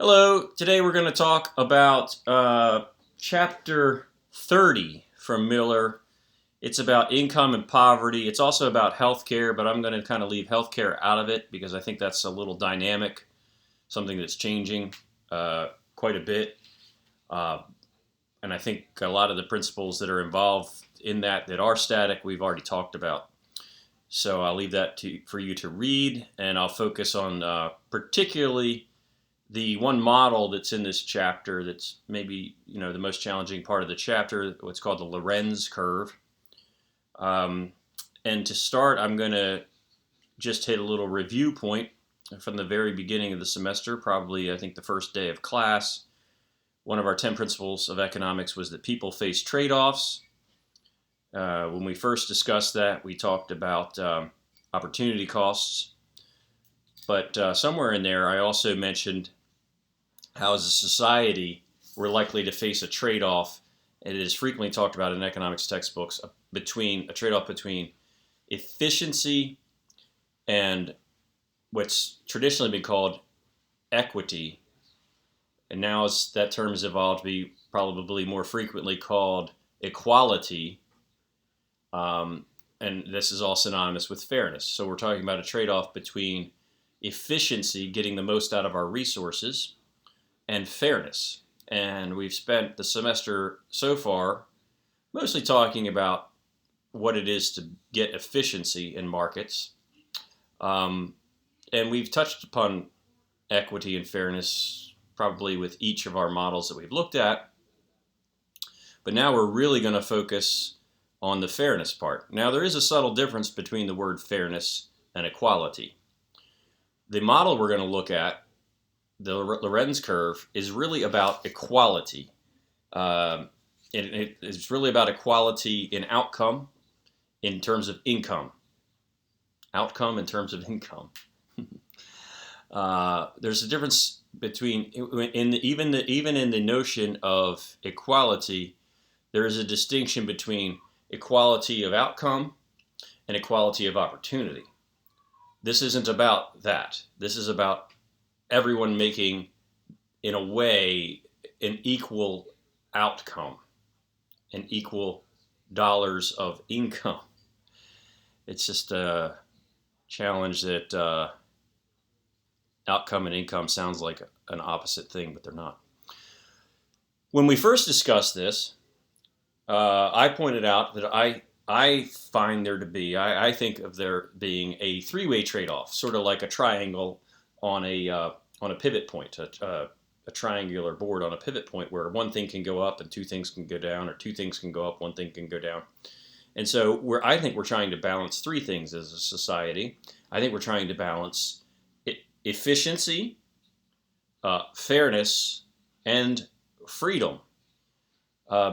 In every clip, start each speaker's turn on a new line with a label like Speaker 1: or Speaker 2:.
Speaker 1: Hello, today we're going to talk about chapter 30 from Miller. It's about income and poverty. It's also about healthcare, but I'm going to kind of leave healthcare out of it because I think that's a little dynamic, something that's changing quite a bit. Uh, and I think a lot of the principles that are involved in that are static, we've already talked about. So I'll leave that for you to read, and I'll focus on particularly the one model that's in this chapter that's maybe the most challenging part of the chapter, what's called the Lorenz curve. And to start, I'm going to just hit a little review point from the very beginning of the semester, probably I think the first day of class. One of our 10 principles of economics was that people face trade-offs. When we first discussed that, we talked about opportunity costs. But somewhere in there, I also mentioned how as a society we're likely to face a trade-off, and it is frequently talked about in economics textbooks, between a trade-off between efficiency and what's traditionally been called equity, and now that term has evolved to be probably more frequently called equality, and this is all synonymous with fairness. So we're talking about a trade-off between efficiency, getting the most out of our resources, and fairness. And we've spent the semester so far mostly talking about what it is to get efficiency in markets. And we've touched upon equity and fairness probably with each of our models that we've looked at. But now we're really going to focus on the fairness part. Now there is a subtle difference between the word fairness and equality. The model we're going to look at, the Lorenz curve, is really about equality. It's really about equality in outcome in terms of income. Outcome in terms of income. There's a difference between, even in the notion of equality, there is a distinction between equality of outcome and equality of opportunity. This isn't about that. This is about everyone making, in a way, an equal outcome, an equal dollars of income. It's just a challenge that outcome and income sounds like an opposite thing, but they're not. When we first discussed this, I pointed out that I find there to be, I think of there being a three-way trade-off, sort of like a triangle on a pivot point, a triangular board on a pivot point where one thing can go up and two things can go down, or two things can go up, one thing can go down. And so I think we're trying to balance three things as a society. I think we're trying to balance efficiency, fairness, and freedom.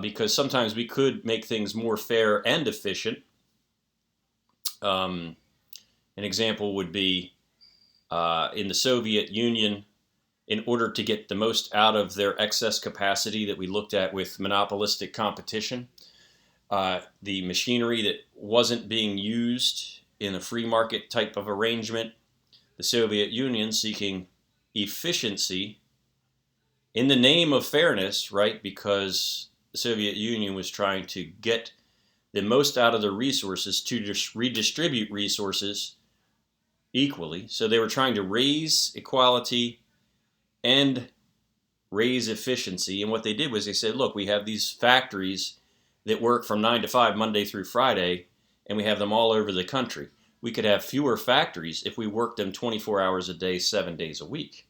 Speaker 1: Because sometimes we could make things more fair and efficient. An example would be in the Soviet Union, in order to get the most out of their excess capacity that we looked at with monopolistic competition, the machinery that wasn't being used in a free market type of arrangement, the Soviet Union seeking efficiency in the name of fairness, right? Because the Soviet Union was trying to get the most out of their resources to just redistribute resources equally. So they were trying to raise equality and raise efficiency. And what they did was they said, look, we have these factories that work from 9 to 5, Monday through Friday, and we have them all over the country. We could have fewer factories if we worked them 24 hours a day, 7 days a week.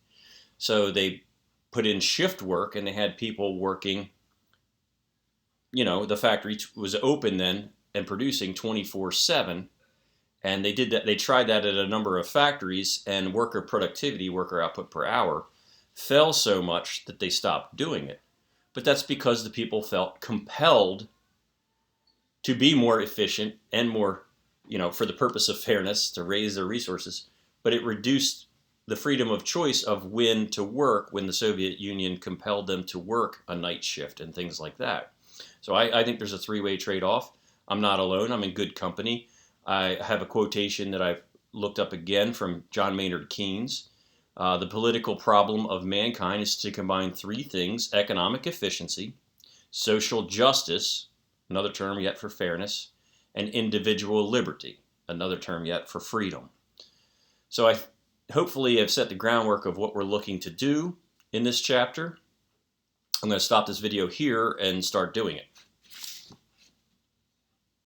Speaker 1: So they put in shift work, and they had people working, the factory was open then and producing 24/7. And they did that. They tried that at a number of factories, and worker productivity, worker output per hour, fell so much that they stopped doing it. But that's because the people felt compelled to be more efficient and more, for the purpose of fairness, to raise their resources. But it reduced the freedom of choice of when to work when the Soviet Union compelled them to work a night shift and things like that. So I think there's a three-way trade-off. I'm not alone. I'm in good company. I have a quotation that I've looked up again from John Maynard Keynes. The political problem of mankind is to combine three things: economic efficiency, social justice, another term yet for fairness, and individual liberty, another term yet for freedom. So I hopefully have set the groundwork of what we're looking to do in this chapter. I'm going to stop this video here and start doing it.